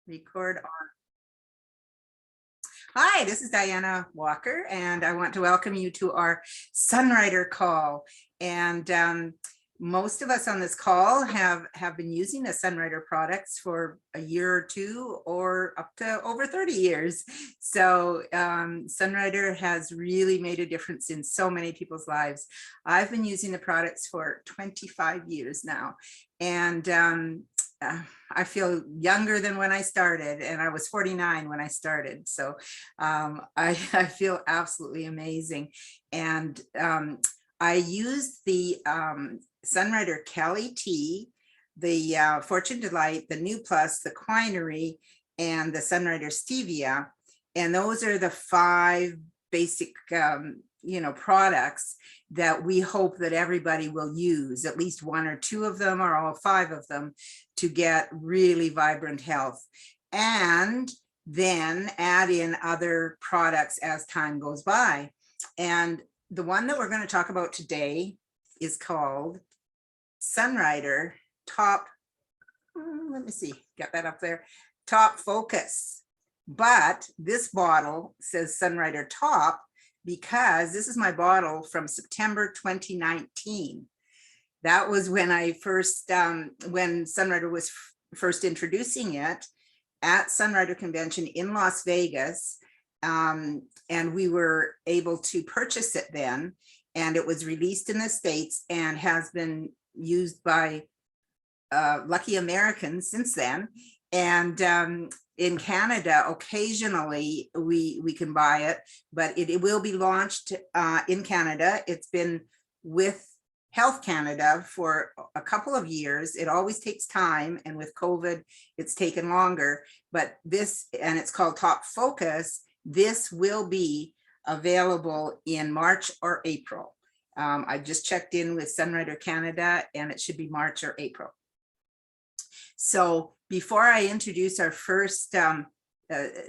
Record on. Hi, this is Diana Walker, and I want to welcome you to our Sunrider call. And most of us on this call have been using the Sunrider products for a year or two, or up to over 30 years. So Sunrider has really made a difference in so many people's lives. I've been using the products for 25 years now, and I feel younger than when I started, and I was 49 when I started. So I feel absolutely amazing. And I used the Sunrider Kelly Tea, the Fortune Delight, the New Plus, the Quinery, and the Sunrider Stevia. And those are the 5 basic products that we hope that everybody will use, at least 1 or 2 of them, or all 5 of them, to get really vibrant health. And then add in other products as time goes by. And the one that we're going to talk about today is called Sunrider Top, let me see, got that up there, Top Focus. But this bottle says Sunrider Top because this is my bottle from September 2019. That was when I first, when Sunrider was first introducing it at Sunrider Convention in Las Vegas. And we were able to purchase it then, and it was released in the States and has been used by lucky Americans since then. And in Canada, occasionally we can buy it, but it will be launched in Canada. It's been with Health Canada for a couple of years. It always takes time, and with COVID, it's taken longer. But this, and it's called Top Focus, this will be available in March or April. I just checked in with Sunrider Canada, and it should be March or April. So before I introduce our first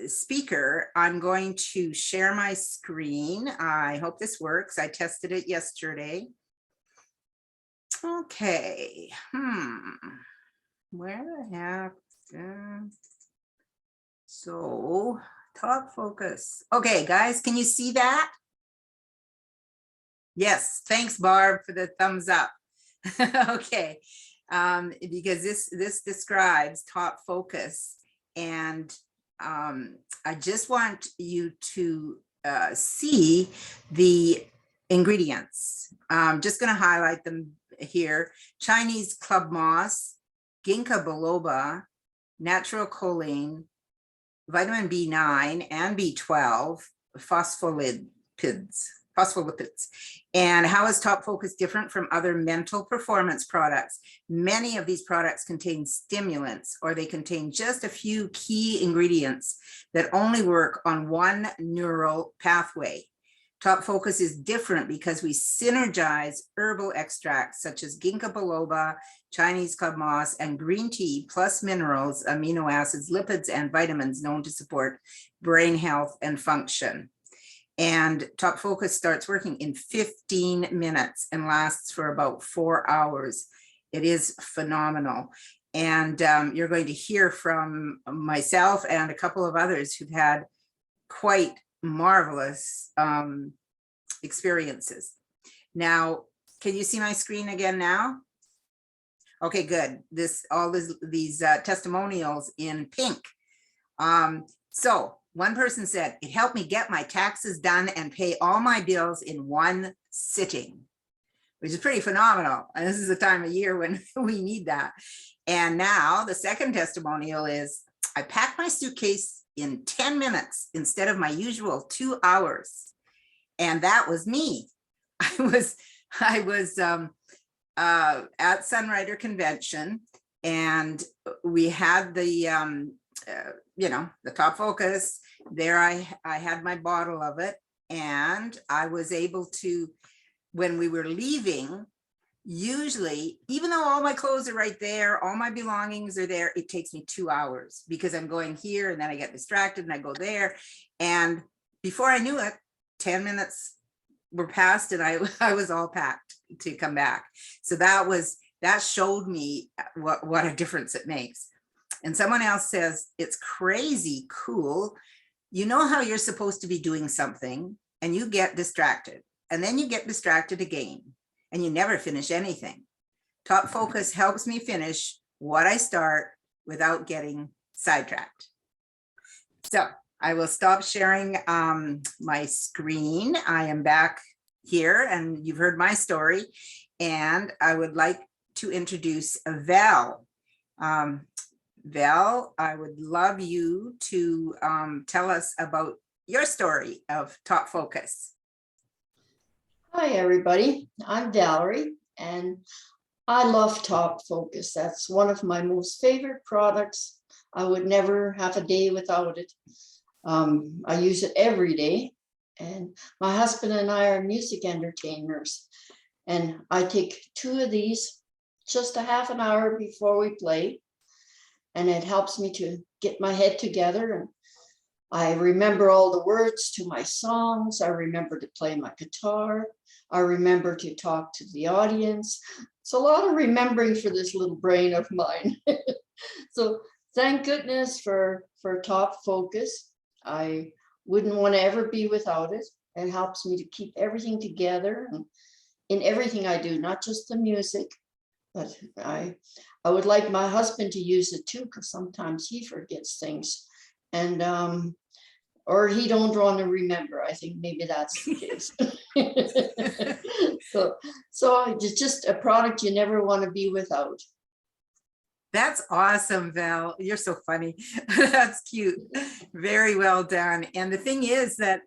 speaker, I'm going to share my screen. I hope this works. I tested it yesterday. Okay. Where the heck? So Top Focus. Okay, guys, can you see that? Yes, thanks, Barb, for the thumbs up. Okay, because this describes Top Focus, and I just want you to see the ingredients. I'm just going to highlight them here. Chinese club moss, ginkgo biloba, natural choline, vitamin B9 and B12, phospholipids. And how is Top Focus different from other mental performance products? Many of these products contain stimulants, or they contain just a few key ingredients that only work on one neural pathway. Top Focus is different because we synergize herbal extracts such as ginkgo biloba, Chinese club moss, and green tea, plus minerals, amino acids, lipids, and vitamins known to support brain health and function. And Top Focus starts working in 15 minutes and lasts for about 4 hours. It is phenomenal. And you're going to hear from myself and a couple of others who've had quite marvelous experiences. Now, can you see my screen again now? Okay, good. All these testimonials in pink. So one person said, it helped me get my taxes done and pay all my bills in one sitting, which is pretty phenomenal. And this is the time of year when we need that. And now the second testimonial is, I packed my suitcase in 10 minutes instead of my usual 2 hours. And that was me. I was at Sunrider Convention, and we had the the Top Focus there. I had my bottle of it, and I was able to, when we were leaving, usually, even though all my clothes are right there, all my belongings are there, it takes me 2 hours because I'm going here and then I get distracted and I go there. And before I knew it, 10 minutes were passed and I was all packed to come back. So that showed me what a difference it makes. and someone else says it's crazy cool, you know how you're supposed to be doing something and you get distracted, and then you get distracted again and you never finish anything. Top Focus helps me finish what I start without getting sidetracked. So I will stop sharing my screen. I am back here and you've heard my story, and I would like to introduce Val. Val, I would love you to tell us about your story of Top Focus. Hi, everybody. I'm Valerie, and I love Top Focus. That's one of my most favorite products. I would never have a day without it. I use it every day, and my husband and I are music entertainers, and I take 2 of these just a half an hour before we play, and it helps me to get my head together, and I remember all the words to my songs. I remember to play my guitar. I remember to talk to the audience. It's a lot of remembering for this little brain of mine. So thank goodness for Top Focus. I wouldn't want to ever be without it. It helps me to keep everything together and in everything I do, not just the music, but I would like my husband to use it too, because sometimes he forgets things, and or he don't want to remember. I think maybe that's the case. So it's just a product you never want to be without. That's awesome, Val. You're so funny. That's cute. Very well done. And the thing is that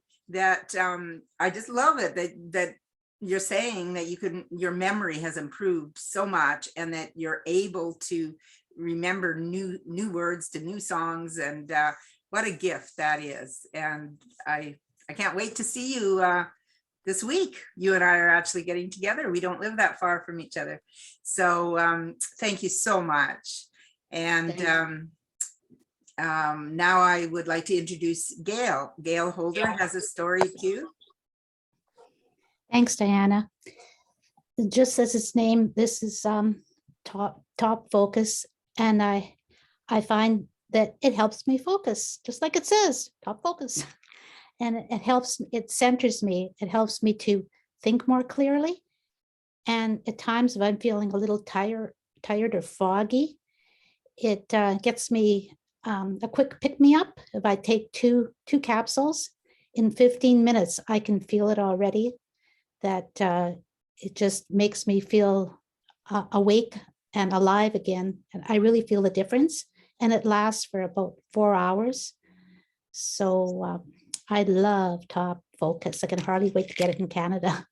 I just love it that you're saying that your memory has improved so much, and that you're able to remember new words to new songs, and what a gift that is. And I can't wait to see you this week. You and I are actually getting together. We don't live that far from each other. So thank you so much. And now I would like to introduce Gail. Gail Holder has a story too. Thanks, Diana. Just as its name, this is Top Focus, and I find that it helps me focus, just like it says, Top Focus. And it centers me. It helps me to think more clearly. And at times, if I'm feeling a little tired or foggy, it gets me a quick pick-me-up. If I take two capsules, in 15 minutes, I can feel it already. That it just makes me feel awake and alive again. And I really feel the difference. And it lasts for about 4 hours. So I love Top Focus. I can hardly wait to get it in Canada.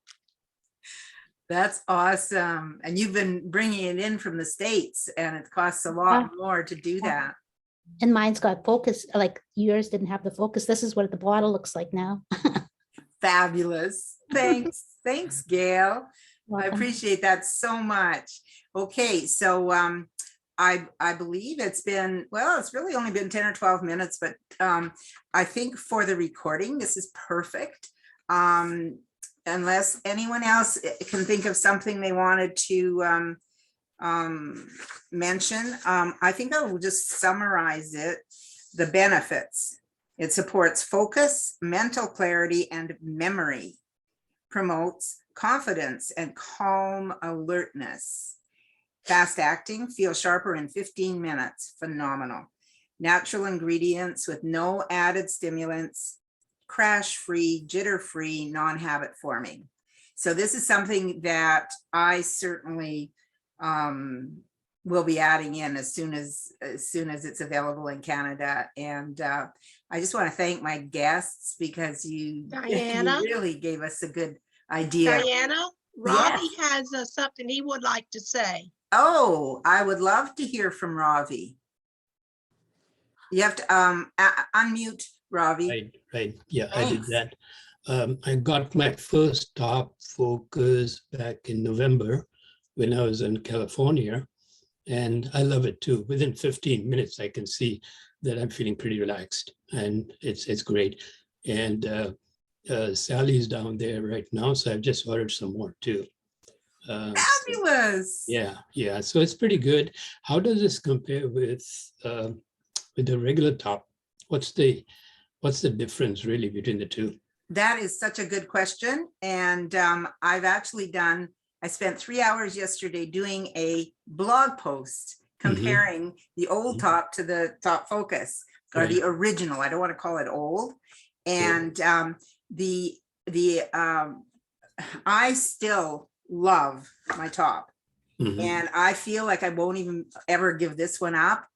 That's awesome. And you've been bringing it in from the States, and it costs a lot more to do that. And mine's got focus, like yours didn't have the focus. This is what the bottle looks like now. Fabulous. Thanks. Thanks, Gail. Welcome. I appreciate that so much. Okay, so I believe it's been, well, it's really only been 10 or 12 minutes, but I think for the recording, this is perfect. Unless anyone else can think of something they wanted to mention, I think I will just summarize it. The benefits: it supports focus, mental clarity, and memory, promotes confidence and calm alertness, fast acting, feel sharper in 15 minutes, phenomenal, natural ingredients with no added stimulants, crash-free, jitter-free, non-habit forming. So this is something that I certainly will be adding in as soon as it's available in Canada. And I just want to thank my guests, because you really gave us a good idea. Diana, Ravi has something he would like to say. Oh, I would love to hear from Ravi. You have to unmute, Ravi. Right. Yeah, Thanks. I did that. I got my first Top Focus back in November when I was in California, and I love it too. Within 15 minutes, I can see that I'm feeling pretty relaxed, and it's great. And Sally's down there right now, so I've just ordered some more too. Fabulous. Yeah. So it's pretty good. How does this compare with the regular top? What's the difference really between the two? That is such a good question. And I've actually I spent 3 hours yesterday doing a blog post comparing the old top to the Top Focus, or the original. I don't want to call it old. And I still love my top. And I feel like I won't even ever give this one up.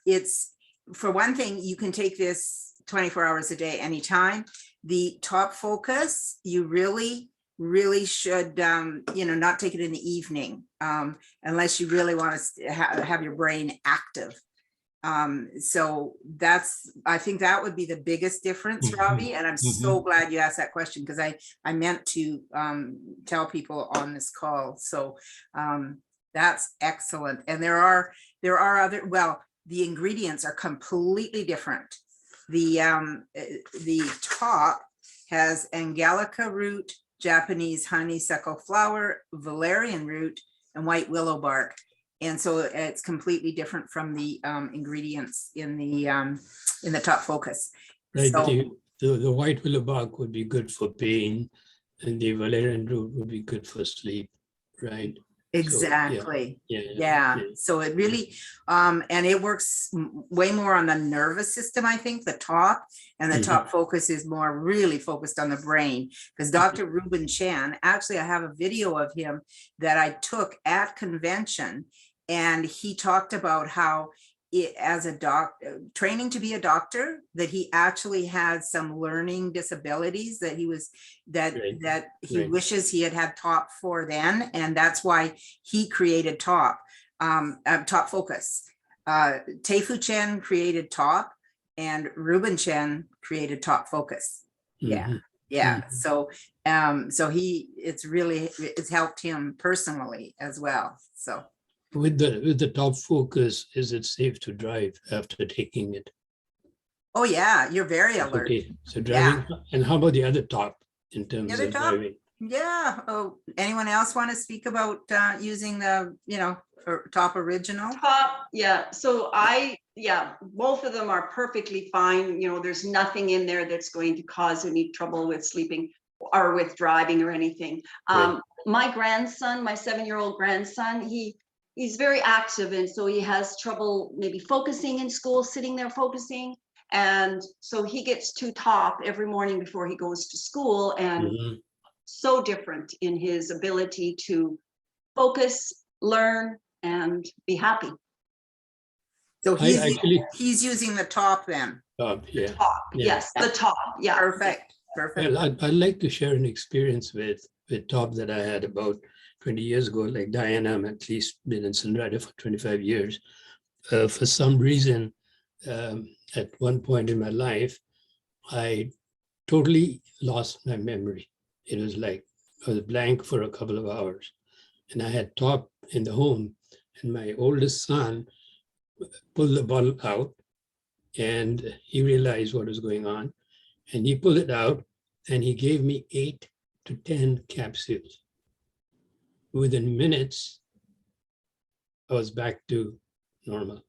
It's, for one thing, you can take this 24 hours a day, anytime. The Top Focus, you really should, not take it in the evening, unless you really want to have your brain active. So I think that would be the biggest difference, Robbie. And I'm so glad you asked that question, because I meant to tell people on this call. So that's excellent. And there are other, well, the ingredients are completely different. The top has angelica root, Japanese honeysuckle flower, valerian root, and white willow bark. And so it's completely different from the ingredients in the Top Focus. Right. So, The white willow bark would be good for pain, and the valerian root would be good for sleep, right? exactly. So, Yeah. So it really, and it works way more on the nervous system, I think, the top, and the Top Focus is more really focused on the brain, because Dr. Ruben Chan, actually, I have a video of him that I took at convention, and he talked about how as a training to be a doctor, that he actually had some learning disabilities that he wishes he had Top for then, and that's why he created Top Focus. Teifu Chen created Top, and Ruben Chen created Top Focus. So it's helped him personally as well. So with the Top Focus, is it safe to drive after taking it? oh yeah, you're very alert. Okay, so driving. And how about the other top in terms The other of top? driving? Yeah. Oh, anyone else want to speak about using the Top Original? Top, yeah. So both of them are perfectly fine. There's nothing in there that's going to cause any trouble with sleeping or with driving or anything. My grandson, my 7-year-old grandson, he's very active, and so he has trouble maybe focusing in school, sitting there focusing. And so he gets to Top every morning before he goes to school, and so different in his ability to focus, learn, and be happy. So he's using the Top then. Top, yes, the Top, yeah. Perfect. Well, I'd like to share an experience with Top that I had about 20 years ago. Like Diana, I'm at least been in Sunrider for 25 years. For some reason, at one point in my life, I totally lost my memory. It was like I was blank for a couple of hours, and I had Top in the home, and my oldest son pulled the bottle out, and he realized what was going on, and he pulled it out, and he gave me 8 to 10 capsules. Within minutes, I was back to normal.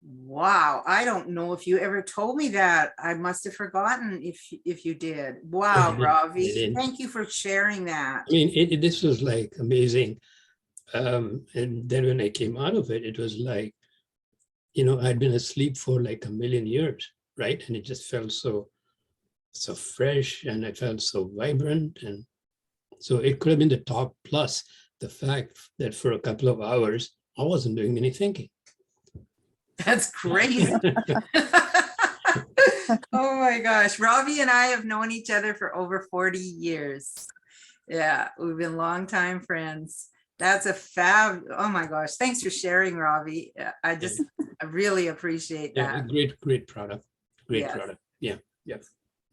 Wow, I don't know if you ever told me that. I must have forgotten if you did. Wow, Ravi, thank you for sharing that. I mean, this was like amazing. And then when I came out of it, it was like, I'd been asleep for like a million years, right? And it just felt so fresh, and I felt so vibrant. And so it could have been the Top, plus the fact that for a couple of hours, I wasn't doing any thinking. That's crazy. Oh my gosh. Ravi and I have known each other for over 40 years. Yeah, we've been longtime friends. That's oh my gosh. Thanks for sharing, Ravi. I really appreciate that. Great product. Great product. Yeah.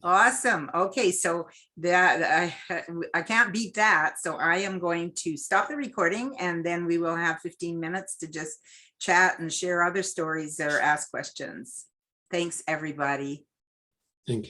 Awesome. Okay, so that I can't beat that. So I am going to stop the recording, and then we will have 15 minutes to just chat and share other stories or ask questions. Thanks, everybody. Thank you.